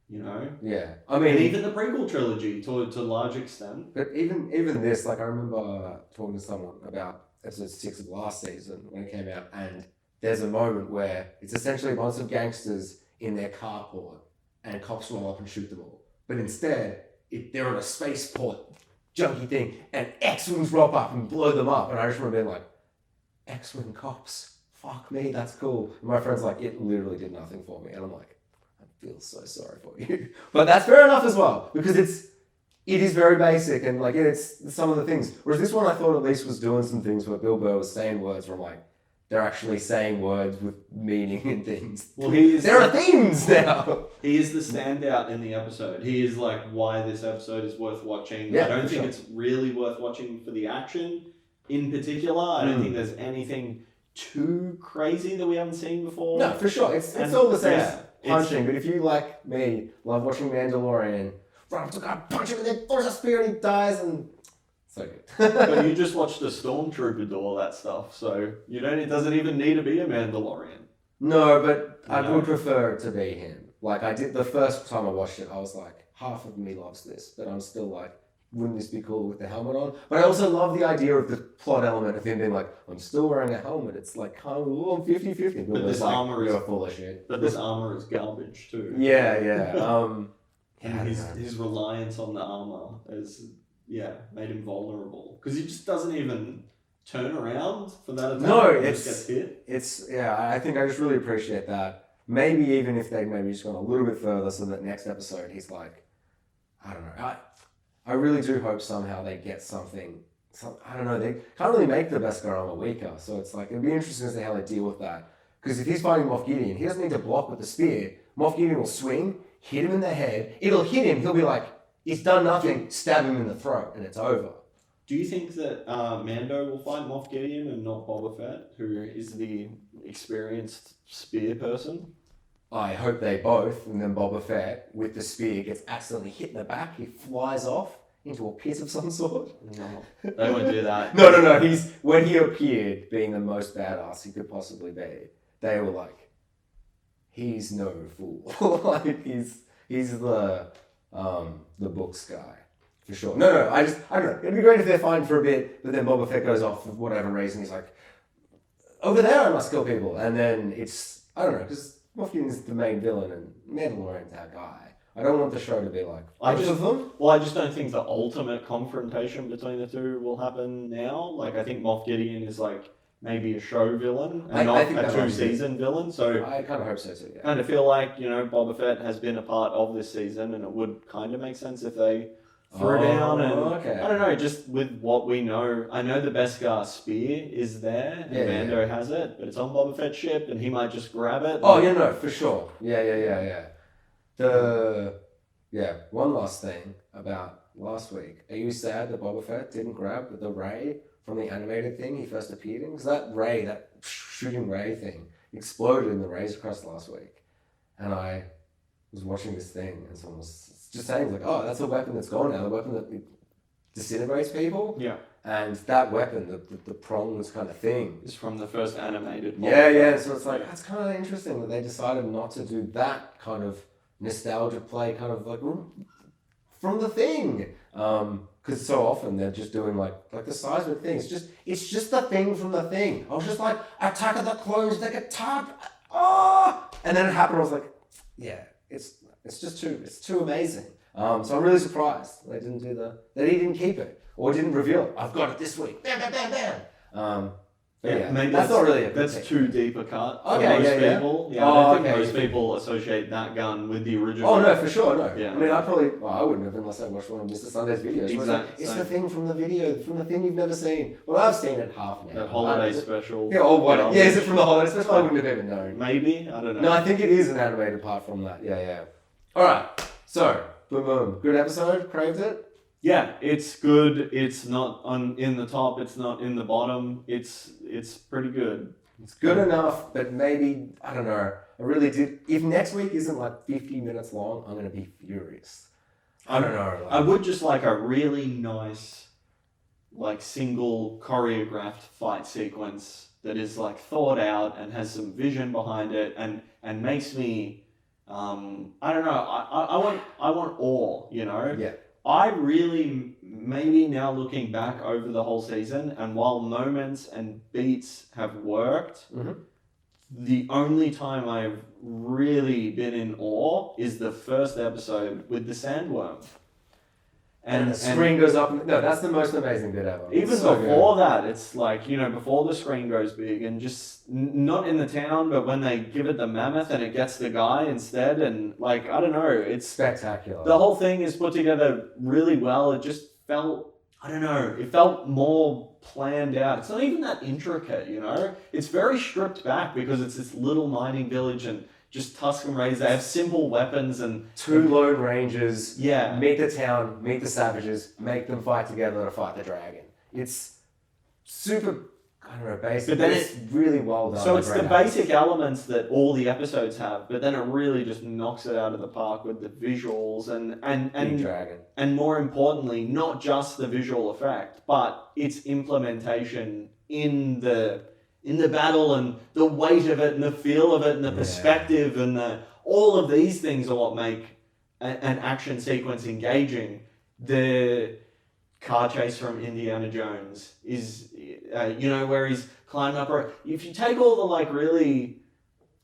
You know? Yeah. I And mean... even the prequel trilogy, to a large extent. But even this, like I remember talking to someone about episode 6 of last season when it came out, and there's a moment where it's essentially a bunch of gangsters in their carport and cops roll up and shoot them all. But instead, they're on a spaceport junky thing, and X-Wings roll up and blow them up. And I just remember being like, X-Wing cops, fuck me, that's cool. And my friend's like, it literally did nothing for me. And I'm like, I feel so sorry for you. But that's fair enough as well, because it is very basic, and like it's some of the things. Whereas this one, I thought at least was doing some things where Bill Burr was saying words where I'm like, they're actually saying words with meaning and things. Well, there are themes now. He is the standout in the episode. He is like why this episode is worth watching. Yeah, I don't for think sure. it's really worth watching for the action in particular. I don't think there's anything too crazy that we haven't seen before. No, for sure. It's And, all the same yeah, punching, but if you, like me, love watching Mandalorian, run up to the guy, punch him, and then throws a spear and he dies, and so good. But you just watched a stormtrooper do all that stuff, so you don't. It doesn't even need to be a Mandalorian. No, but I No. would prefer it to be him. Like I did the first time I watched it, I was like, half of me loves this, but I'm still like, wouldn't this be cool with the helmet on? But I also love the idea of the plot element of him being like, I'm still wearing a helmet. It's like kind of 50-50. But this like, armor is you're full of shit. But this armor is garbage too. Yeah. And I his, don't know. his reliance on the armor has made him vulnerable because he just doesn't even turn around for that attack. No, He just gets hit. I think I just really appreciate that. Maybe even if they maybe just gone a little bit further, so that next episode he's like, I don't know. I really do hope somehow they get something. I don't know. They can't really make the Beskar armor weaker, so it's like it'd be interesting to see how they deal with that. Because if he's fighting Moff Gideon, he doesn't need to block with the spear. Moff Gideon will swing, hit him in the head. It'll hit him. He'll be like, he's done nothing. Stab him in the throat, and it's over. Do you think that Mando will fight Moff Gideon and not Boba Fett, who is the experienced spear person? I hope they both, and then Boba Fett, with the spear, gets accidentally hit in the back. He flies off into a pit of some sort. No, they won't do that. No. When he appeared, being the most badass he could possibly be, they were like, he's no fool. Like he's the books guy. For sure. No, I don't know. It'd be great if they're fine for a bit, but then Boba Fett goes off for whatever reason. He's like, over there I must kill people. And then I don't know, because Moff Gideon's the main villain and Mandalorian's our guy. I don't want the show to be like both of them. Well, I just don't think the ultimate confrontation between the two will happen now. Like, I think Moff Gideon is like maybe a show villain and I not think a that might be 2-season villain. So I kind of hope so too, yeah. I kind of feel like, Boba Fett has been a part of this season, and it would kind of make sense if they threw down and okay. I don't know, just with what we know. I know the Beskar spear is there, and Mando has it, but it's on Boba Fett's ship, and he might just grab it. Oh, yeah, no, for sure. Yeah. One last thing about last week. Are you sad that Boba Fett didn't grab the ray from the animated thing he first appeared in? Because that shooting ray thing, exploded in the Razor Crest last week. And I was watching this thing, and someone was just saying, like, oh, that's a weapon that's gone now, the weapon that disintegrates people. Yeah. And that weapon, the prongs kind of thing. It's from the first animated. Yeah. So it's like, that's kind of interesting that they decided not to do that kind of nostalgia play, kind of like from the thing. Because so often they're just doing like the seismic thing. It's just the thing from the thing. I was just like, Attack of the Clones, like oh, and then it happened. I was like, yeah, it's too amazing. So I'm really surprised that he didn't keep it or didn't reveal it. I've got it this week. Bam, bam, bam, bam. But maybe that's not really a good that's thing. too deep a cut for Okay, most yeah. people. Yeah, Oh, I think okay. most people associate that gun with the original. Oh no, for sure, no. Yeah. I mean, I wouldn't have unless I watched one of Mr. Sunday's videos. Exactly. It's the thing from the video, from the thing you've never seen. Well, I've seen it half now. That holiday special. Yeah, what? Yeah, is it from the holiday special? I wouldn't have even known. Maybe, I don't know. No, I think it is an animated part from that. Yeah. All right, so boom, good episode. Craved it. Yeah, it's good. It's not in the top. It's not in the bottom. It's pretty good. It's good enough, but maybe I don't know. I really did. If next week isn't like 50 minutes long, I'm gonna be furious. I don't know. I would just like a really nice, like single choreographed fight sequence that is like thought out and has some vision behind it and makes me, I don't know. I want awe. You know. Yeah. I really, maybe now looking back over the whole season, and while moments and beats have worked, the only time I've really been in awe is the first episode with the sandworm. And the screen goes up. No, that's the most amazing bit ever. Even before that, it's like, before the screen goes big and just not in the town, but when they give it the mammoth and it gets the guy instead. And like, I don't know, it's spectacular. The whole thing is put together really well. It just felt, I don't know, it felt more planned out. It's not even that intricate, It's very stripped back because it's this little mining village and just Tusken Raiders. They have simple weapons and 2 lone rangers. Yeah. Meet the town, meet the savages, make them fight together to fight the dragon. It's super, I don't know, basic. But then it's really well done. So it's the basic elements that all the episodes have, but then it really just knocks it out of the park with the visuals and Big dragon. And more importantly, not just the visual effect, but its implementation in the battle and the weight of it and the feel of it and the perspective and all of these things are what make an action sequence engaging. The car chase from Indiana Jones is, where he's climbing up. If you take all the like really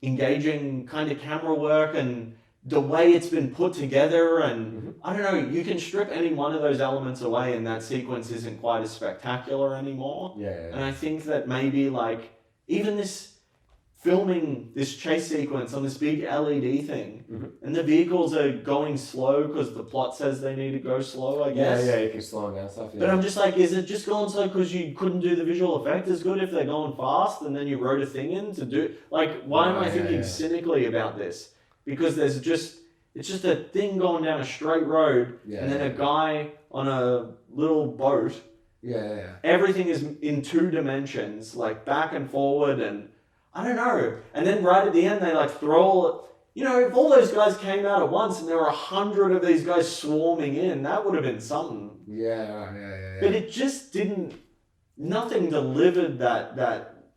engaging kind of camera work and the way it's been put together and I don't know, you can strip any one of those elements away and that sequence isn't quite as spectacular anymore. Yeah. And I think that maybe like even this filming this chase sequence on this big LED thing and the vehicles are going slow because the plot says they need to go slow, I guess. Yeah, you keep slowing down stuff. Yeah. But I'm just like, is it just going slow because you couldn't do the visual effect as good if they're going fast and then you wrote a thing in to do, like, why am I thinking cynically about this? Because it's just a thing going down a straight road and then a guy on a little boat. Yeah. Everything is in 2 dimensions, like back and forward, and I don't know. And then right at the end, they like throw, if all those guys came out at once and there were 100 of these guys swarming in, that would have been something. Yeah. But it just nothing delivered that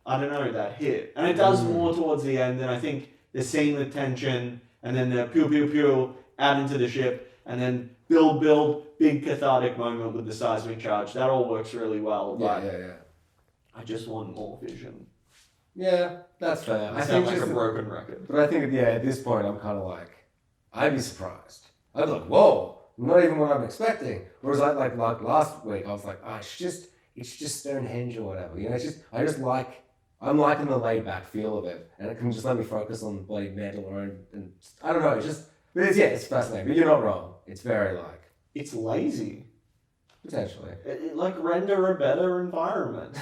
I don't know, that hit. And it does more towards the end, and I think they're seeing the tension, and then they're pew, pew, pew, out into the ship, and then build, big cathartic moment with the seismic charge. That all works really well. But Yeah. I just want more vision. Yeah, that's fair. I sound like a broken record. But I think, at this point, I'm kind of like, I'd be surprised. I'd be like, whoa, not even what I'm expecting. Whereas like last week, I was like, it's just Stonehenge or whatever. I'm liking the laid back feel of it, and it can just let me focus on bloody Mandalorian, and I don't know, it's fascinating. But you're not wrong. It's very it's lazy. Potentially. Render a better environment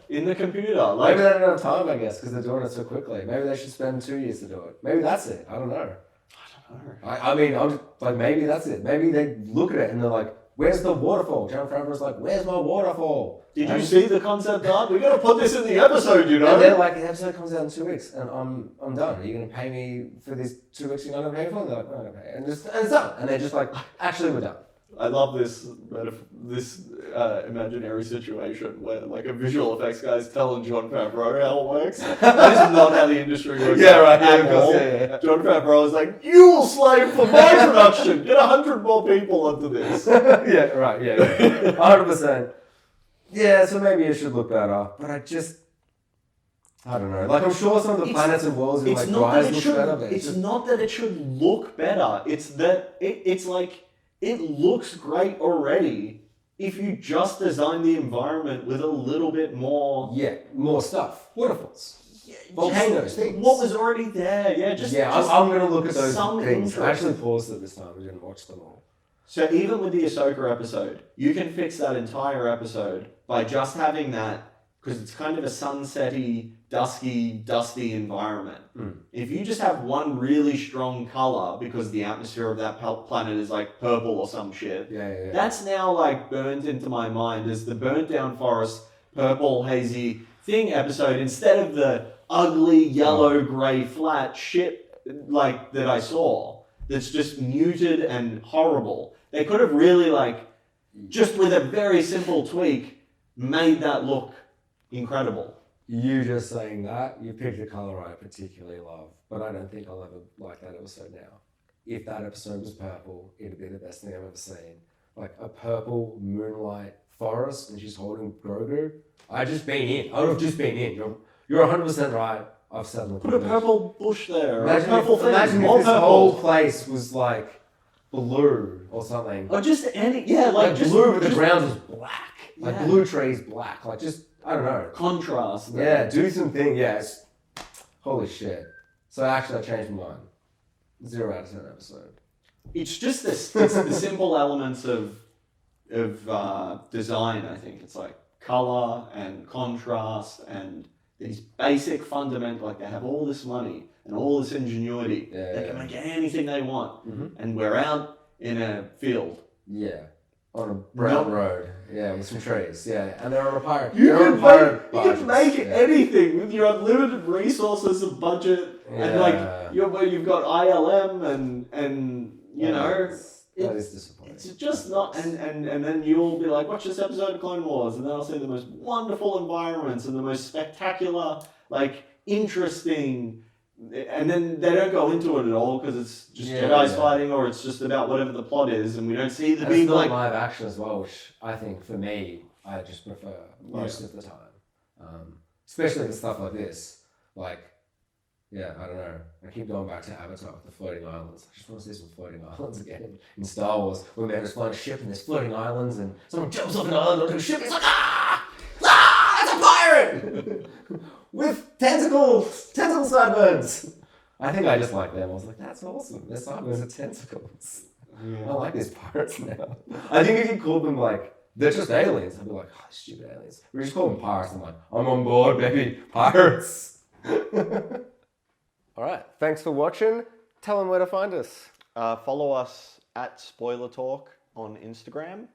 in the computer. Maybe they don't have time, I guess, because they're doing it so quickly. Maybe they should spend 2 years to do it. Maybe that's it. I don't know. I mean, I'm just like, maybe that's it. Maybe they look at it and they're like, where's the waterfall? John Favreau's like, where's my waterfall? Did you see the concept art? We got to put this in the episode, And they're like, the episode comes out in 2 weeks, and I'm done. Are you going to pay me for these 2 weeks you're not going to pay me for? And they're like, no, I'm going to pay. And it's done. And they're just like, actually, we're done. I love this imaginary situation where like a visual effects guy is telling Jon Favreau how it works. That is not how the industry works. At all. Yeah. Jon Favreau is like, you will slave for my production. Get 100 more people onto this. Yeah, 100%. Yeah, so maybe it should look better. But I don't know. Like, I'm sure some of the planets and worlds in, like, Rise look better, but it's not that it should look better. It's that it's like, it looks great already if you just design the environment with a little bit more... Yeah, more stuff. Waterfalls. Volcanoes, things. What was already there. Yeah, I'm going to look at those some things. I interest. actually paused it this time. We didn't watch them all. So even with the Ahsoka episode, you can fix that entire episode by just having that, because it's kind of a sunsetty, dusty environment. If you just have one really strong color because the atmosphere of that planet is like purple or some shit, that's now like burnt into my mind as the burnt down forest, purple, hazy thing episode, instead of the ugly, yellow, grey, flat shit like that I saw. That's just muted and horrible. They could have really, like, just with a very simple tweak, made that look incredible. You just saying that, you picked a colour I particularly love, but I don't think I'll ever like that episode now. If that episode was purple, it'd be the best thing I've ever seen. Like a purple moonlight forest, and she's holding Grogu. I would have just been in. You're 100% right. I've suddenly put a purple bush there. Imagine if this whole place was like blue or something. Or just any, like just blue, but the ground is black. Like blue trees, black. Like just, I don't know. Contrast. Yeah, do something. Yes. Holy shit. So actually, I changed my mind. 0 out of 10 episode. It's just this. It's the simple elements of design. I think it's like color and contrast and these basic fundamental. Like they have all this money and all this ingenuity. They can make anything they want, and we're out in a field. Yeah. On a brown road, with some trees, and they're on a pirate. You can make anything with your unlimited resources and budget, and like you've got ILM and you know. That is disappointing. It's just not, and then you'll be like, watch this episode of Clone Wars, and then I'll see the most wonderful environments and the most spectacular, like interesting. And then they don't go into it at all because it's just Jedi's fighting, or it's just about whatever the plot is, and we don't see the big like live action as well, which I think for me I just prefer most of the time, especially the stuff like this. Like, I don't know. I keep going back to Avatar with the floating islands. I just want to see some floating islands again in Star Wars, where man is flying a ship and there's floating islands, and someone jumps off an island onto a ship. And it's like that's a pirate. With tentacle sideburns. I think I just like them. I was like, that's awesome. Their sideburns are tentacles. Yeah. I like these pirates now. I think if you called them like, they're just aliens, I'd be like, oh, stupid aliens. We just call them pirates. I'm like, I'm on board, baby. Pirates. All right. Thanks for watching. Tell them where to find us. Follow us at Spoiler Talk on Instagram,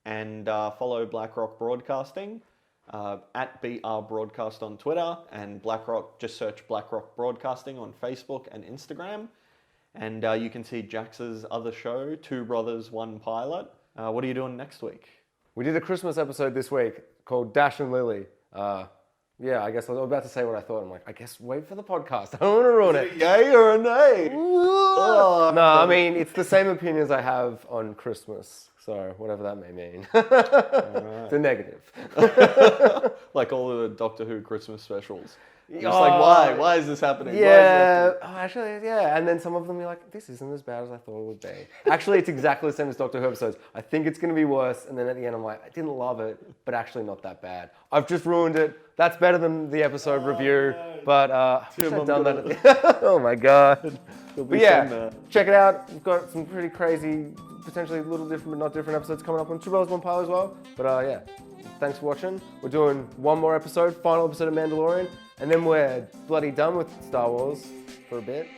and follow BlackRock Broadcasting. At BR Broadcast on Twitter, and BlackRock, just search BlackRock Broadcasting on Facebook and Instagram. And you can see Jax's other show, Two Brothers, One Pilot. What are you doing next week? We did a Christmas episode this week called Dash and Lily. I guess I was about to say what I thought. I'm like, I guess wait for the podcast. I don't want to ruin it. Yay or a nay? No, I mean, it's the same opinions I have on Christmas. So, whatever that may mean. The negative. Like all the Doctor Who Christmas specials. It's like, why? Why is this happening? Yeah. And then some of them you're like, this isn't as bad as I thought it would be. Actually, it's exactly the same as Doctor Who episodes. I think it's going to be worse. And then at the end, I'm like, I didn't love it, but actually not that bad. I've just ruined it. That's better than the episode review. But I've done that. Oh my God. But check it out. We've got some pretty crazy, potentially a little different but not different episodes coming up on Two Brothers, One Pilot as well. But thanks for watching. We're doing one more episode, final episode of Mandalorian, and then we're bloody done with Star Wars for a bit.